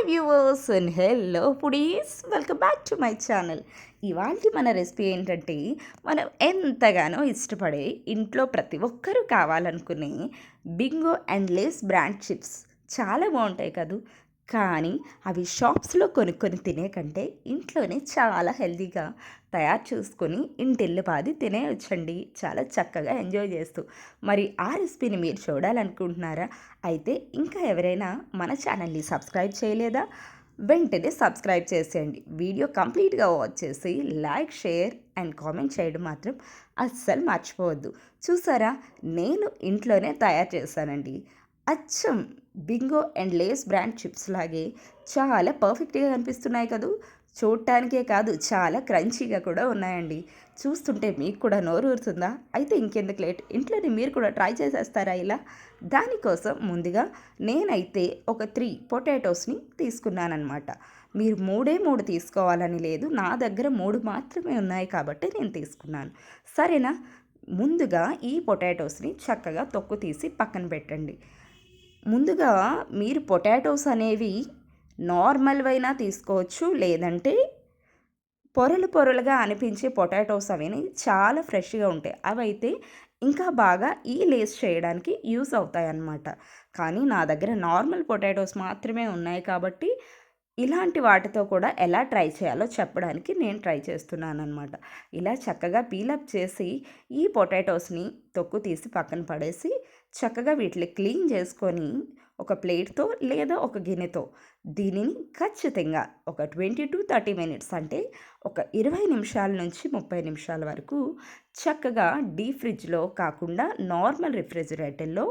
Viewers and hello foodies, welcome back to my channel. ఇవాళ మన recipe ఏంటంటే, మనం ఎంతగానో ఇష్టపడే, ఇంట్లో ప్రతి ఒక్కరూ కావాలనుకునే Bingo and Lay's brand chips చాలా బాగుంటాయి కదూ. కానీ అవి షాప్స్లో కొనుక్కొని తినే కంటే ఇంట్లోనే చాలా హెల్తీగా తయారు చేసుకొని ఇంటిల్లిపాది తినేయొచ్చండి, చాలా చక్కగా ఎంజాయ్ చేస్తూ. మరి ఆ రెసిపీని మీరు చూడాలనుకుంటున్నారా? అయితే ఇంకా ఎవరైనా మన ఛానల్ని సబ్స్క్రైబ్ చేయలేదా? వెంటనే సబ్స్క్రైబ్ చేసేయండి. వీడియో కంప్లీట్గా వాచ్ చేసి లైక్, షేర్ అండ్ కామెంట్ చేయడం మాత్రం అస్సలు మర్చిపోవద్దు. చూసారా, నేను ఇంట్లోనే తయారు చేశానండి. అచ్చం Bingo and Lay's brand chips లాగే చాలా పర్ఫెక్ట్గా కనిపిస్తున్నాయి కదూ. చూడటానికే కాదు, చాలా క్రంచీగా కూడా ఉన్నాయండి. చూస్తుంటే మీకు కూడా నోరు ఊరుతుందా? అయితే ఇంకెందుకు లేట్, ఇంట్లోనే మీరు కూడా ట్రై చేసేస్తారా ఇలా? దానికోసం ముందుగా నేనైతే ఒక 3 పొటాటోస్ని తీసుకున్నానమాట. మీరు 3 తీసుకోవాలని లేదు, నా దగ్గర 3 మాత్రమే ఉన్నాయి కాబట్టి నేను తీసుకున్నాను. సరేనా? ముందుగా ఈ పొటాటోస్ని చక్కగా తొక్కు తీసి పక్కన పెట్టండి. ముందుగా మీరు పొటాటోస్ అనేవి నార్మల్వైనా తీసుకోవచ్చు, లేదంటే పొరలు పొరలుగా అనిపించే పొటాటోస్ అవి చాలా ఫ్రెష్గా ఉంటాయి. అవైతే ఇంకా బాగా ఈ లేస్ చేయడానికి యూస్ అవుతాయి అన్నమాట. కానీ నా దగ్గర నార్మల్ పొటాటోస్ మాత్రమే ఉన్నాయి కాబట్టి ఇలాంటి వాటితో కూడా ఎలా ట్రై చేయాలో చెప్పడానికి నేను ట్రై చేస్తున్నాను అనమాట. ఇలా చక్కగా పీలప్ చేసి ఈ పొటాటోస్ని తొక్కు తీసి పక్కన పడేసి చక్కగా వీటిని క్లీన్ చేసుకొని ఒక ప్లేట్తో లేదా ఒక గిన్నెతో దీనిని ఖచ్చితంగా ఒక 20 to 30 మినిట్స్, అంటే ఒక 20 నిమిషాల నుంచి 30 నిమిషాల వరకు చక్కగా డీప్ ఫ్రిడ్జ్లో కాకుండా నార్మల్ రిఫ్రిజిరేటర్లో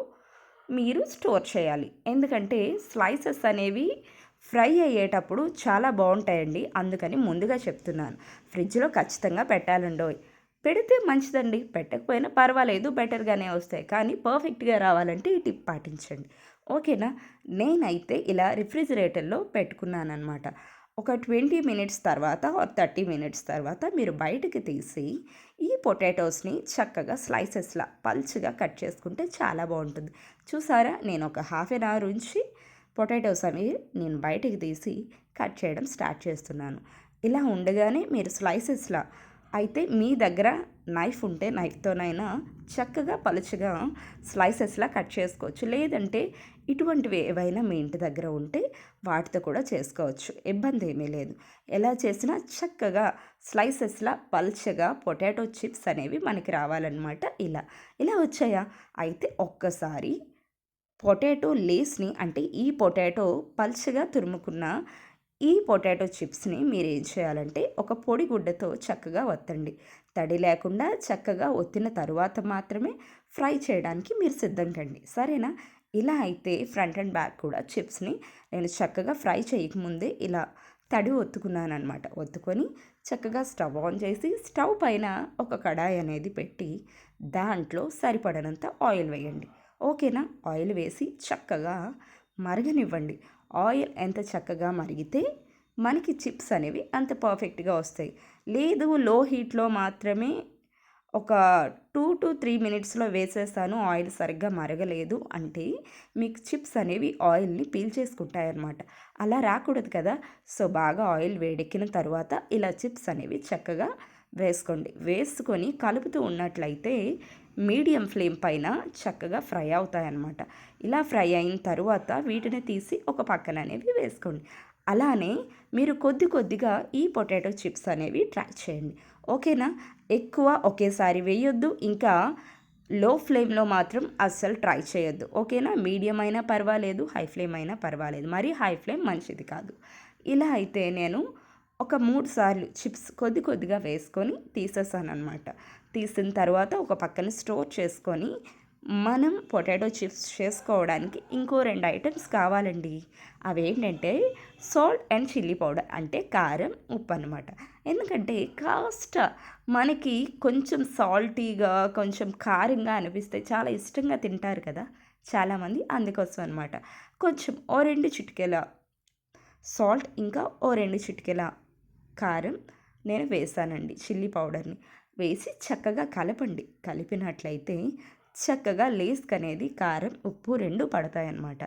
మీరు స్టోర్ చేయాలి. ఎందుకంటే స్లైసెస్ అనేవి ఫ్రై అయ్యేటప్పుడు చాలా బాగుంటాయండి, అందుకని ముందుగా చెప్తున్నాను. ఫ్రిడ్జ్లో ఖచ్చితంగా పెట్టాలండోయ్. పెడితే మంచిదండి, పెట్టకపోయినా పర్వాలేదు, బెటర్గానే వస్తాయి. కానీ పర్ఫెక్ట్గా రావాలంటే ఈ టిప్ పాటించండి, ఓకేనా? నేనైతే ఇలా రిఫ్రిజిరేటర్లో పెట్టుకున్నానమాట. ఒక 20 మినిట్స్ తర్వాత ఆర్ 30 మినిట్స్ తర్వాత మీరు బయటకి తీసి ఈ పొటాటోస్ని చక్కగా స్లైసెస్లా పల్చగా కట్ చేసుకుంటే చాలా బాగుంటుంది. చూసారా, నేను ఒక హాఫ్ ఎన్ అవర్ ఉంచి పొటాటోస్ అవి నేను బయటికి తీసి కట్ చేయడం స్టార్ట్ చేస్తున్నాను. ఇలా ఉండగానే మీరు స్లైసెస్లా, అయితే మీ దగ్గర నైఫ్ ఉంటే నైఫ్తోనైనా చక్కగా పలుచగా స్లైసెస్లా కట్ చేసుకోవచ్చు, లేదంటే ఇటువంటివి ఏవైనా మీ ఇంటి దగ్గర ఉంటే వాటితో కూడా చేసుకోవచ్చు, ఇబ్బంది ఏమీ లేదు. ఎలా చేసినా చక్కగా స్లైసెస్లా పల్చగా పొటాటో చిప్స్ అనేవి మనకి రావాలన్నమాట. ఇలా ఇలా వచ్చాయా? అయితే ఒక్కసారి పొటాటో లేస్ని, అంటే ఈ పొటాటో పల్చగా తురుముకున్న ఈ పొటాటో చిప్స్ని మీరు ఏం చేయాలంటే ఒక పొడి గుడ్డతో చక్కగా ఒత్తండి. తడి లేకుండా చక్కగా ఒత్తిన తరువాత మాత్రమే ఫ్రై చేయడానికి మీరు సిద్ధం కండి, సరేనా? ఇలా అయితే ఫ్రంట్ అండ్ బ్యాక్ కూడా చిప్స్ని నేను చక్కగా ఫ్రై చేయకముందే ఇలా తడి ఒత్తుకున్నానమాట. ఒత్తుకొని చక్కగా స్టవ్ ఆన్ చేసి స్టవ్ పైన ఒక కడాయి అనేది పెట్టి దాంట్లో సరిపడనంత ఆయిల్ వేయండి, ఓకేనా? ఆయిల్ వేసి చక్కగా మరగనివ్వండి. ఆయిల్ ఎంత చక్కగా మరిగితే మనకి చిప్స్ అనేవి అంత పర్ఫెక్ట్గా వస్తాయి. లేదు, లో హీట్లో మాత్రమే ఒక 2 to 3 మినిట్స్లో వేసేస్తాను, ఆయిల్ సరిగ్గా మరగలేదు అంటే మీకు చిప్స్ అనేవి ఆయిల్ని పీల్చేసుకుంటాయన్నమాట. అలా రాకూడదు కదా. సో బాగా ఆయిల్ వేడెక్కిన తర్వాత ఇలా చిప్స్ అనేవి చక్కగా వేసుకోండి. వేసుకొని కలుపుతూ ఉన్నట్లయితే మీడియం ఫ్లేమ్ పైన చక్కగా ఫ్రై అవుతాయన్నమాట. ఇలా ఫ్రై అయిన తర్వాత వీటిని తీసి ఒక పక్కన అనేవి వేసుకోండి. అలానే మీరు కొద్ది కొద్దిగా ఈ పొటాటో చిప్స్ అనేవి ట్రై చేయండి, ఓకేనా? ఎక్కువ ఒకేసారి వేయొద్దు, ఇంకా లో ఫ్లేమ్లో మాత్రం అస్సలు ట్రై చేయొద్దు, ఓకేనా? మీడియం అయినా పర్వాలేదు, హై ఫ్లేమ్ అయినా పర్వాలేదు, మరి హై ఫ్లేమ్ మంచిది కాదు. ఇలా అయితే నేను ఒక 3 సార్లు చిప్స్ కొద్ది కొద్దిగా వేసుకొని తీసేసాను అనమాట. తీసిన తర్వాత ఒక పక్కన స్టోర్ చేసుకొని మనం పొటాటో చిప్స్ చేసుకోవడానికి ఇంకో 2 ఐటమ్స్ కావాలండి. అవేంటంటే సాల్ట్ అండ్ చిల్లీ పౌడర్, అంటే కారం, ఉప్పు అనమాట. ఎందుకంటే కాస్త మనకి కొంచెం సాల్టీగా కొంచెం కారంగా అనిపిస్తే చాలా ఇష్టంగా తింటారు కదా చాలామంది, అందుకోసం అనమాట. కొంచెం ఓ 2 చిటికెల సాల్ట్, ఇంకా ఓ 2 చిటికెల కారం నేను వేసానండి, చిల్లీ పౌడర్ని వేసి చక్కగా కలపండి. కలిపినట్లయితే చక్కగా లేస్కి అనేది కారం, ఉప్పు 2 పడతాయన్నమాట.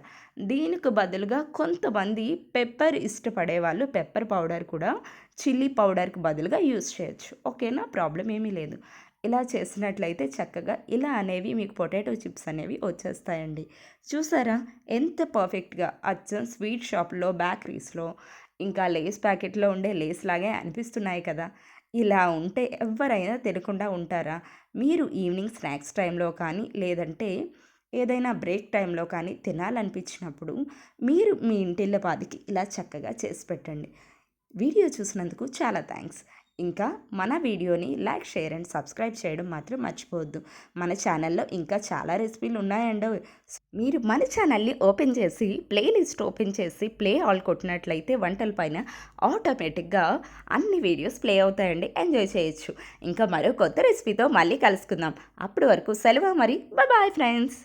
దీనికి బదులుగా కొంతమంది పెప్పర్ ఇష్టపడే వాళ్ళు పెప్పర్ పౌడర్ కూడా చిల్లీ పౌడర్‌కి బదులుగా యూజ్ చేయొచ్చు. ఓకేనా? ప్రాబ్లమ్ ఏమీ లేదు. ఇలా చేసినట్లయితే చక్కగా ఇలా అనేవి మీకు పొటాటో చిప్స్ అనేవి వచ్చేస్తాయండి. చూసారా ఎంత పర్ఫెక్ట్‌గా అచ్చం స్వీట్ షాప్‌లో, బేకరీస్‌లో ఇంకా లేస్ ప్యాకెట్‌లో ఉండే లేస్ లాగే అనిపిస్తున్నాయి కదా! ఇలా ఉంటే ఎవ్వరైనా తినకుండా ఉంటారా? మీరు ఈవినింగ్ స్నాక్స్ టైంలో కానీ, లేదంటే ఏదైనా బ్రేక్ టైంలో కానీ తినాలనిపించినప్పుడు మీరు మీ ఇంటిల్లపాదికి ఇలా చక్కగా చేసి పెట్టండి. వీడియో చూసినందుకు చాలా థ్యాంక్స్. ఇంకా మన వీడియోని లైక్, షేర్ అండ్ సబ్స్క్రైబ్ చేయడం మాత్రం మర్చిపోవద్దు. మన ఛానల్‌లో ఇంకా చాలా రెసిపీలు ఉన్నాయండోయ్. మీరు మన ఛానల్‌ని ఓపెన్ చేసి ప్లేలిస్ట్ ఓపెన్ చేసి ప్లే ఆల్ కొట్టినట్లయితే వంటల పైన ఆటోమేటిక్‌గా అన్ని వీడియోస్ ప్లే అవుతాయండి. ఎంజాయ్ చేయొచ్చు. ఇంకా మరో కొత్త రెసిపీతో మళ్ళీ కలుసుకుందాం. అప్పటి వరకు సెలవు మరి. Bye bye friends.